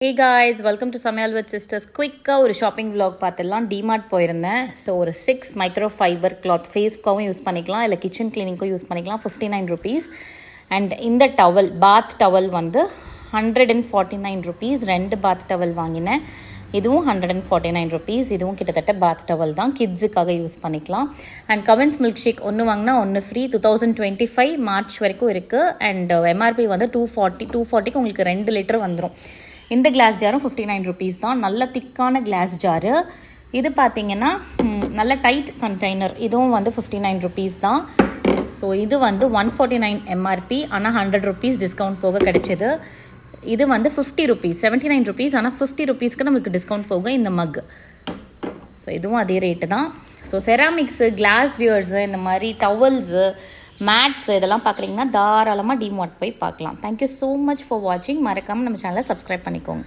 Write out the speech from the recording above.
Hey guys, welcome to Samayal with Sisters. Quick ஒரு shopping vlog பார்த்துடலாம். DMart போயிருந்தேன். So ஒரு 6 மைக்ரோ ஃபைபர் கிளாத் ஃபேஸ்க்காகவும் யூஸ் பண்ணிக்கலாம், இல்லை கிச்சன் கிளீனிங்க்கும் யூஸ் பண்ணிக்கலாம். 59 rupees. அண்ட் இந்த டவல் பாத் டவல் வந்து 149 rupees. 2 பாத் டவல் வாங்கினேன். இதுவும் 149 rupees. இதுவும் கிட்டத்தட்ட பாத் டவல் தான், கிட்ஸுக்காக யூஸ் பண்ணிக்கலாம். அண்ட் கவன்ஸ் மில்க் ஷேக் ஒன்று வாங்கினா ஒன்று ஃப்ரீ. 2025 மார்ச் வரைக்கும் இருக்குது. அண்ட் எம்ஆர்பி வந்து 240க்கு உங்களுக்கு 2 லிட்டர் வந்துடும். இந்த கிளாஸ் ஜாரும் 59 rupees தான். நல்ல திக்கான கிளாஸ் ஜாரு. இது பார்த்தீங்கன்னா நல்ல டைட் கண்டெய்னர். இதுவும் வந்து 59 rupees தான். ஸோ இது வந்து 149 எம்ஆர்பி, ஆனால் 100 rupees டிஸ்கவுண்ட் போக கிடைச்சிது. இது வந்து 50 rupees, 79 rupees, ஆனால் 50 rupeesக்கு நமக்கு டிஸ்கவுண்ட் போக இந்த மக். ஸோ இதுவும் அதே ரேட்டு தான். ஸோ செராமிக்ஸு, கிளாஸ் வியர்ஸு, இந்த மாதிரி டவல்ஸு, மேட்ஸ் இதெல்லாம் பார்க்குறீங்கன்னா தாராளமாக டிமார்ட் போய் பார்க்கலாம். தேங்க்யூ ஸோ மச் ஃபார் வாட்சிங். மறக்காமல் நம்ம சேனலை சப்ஸ்கிரைப் பண்ணிக்கோங்க.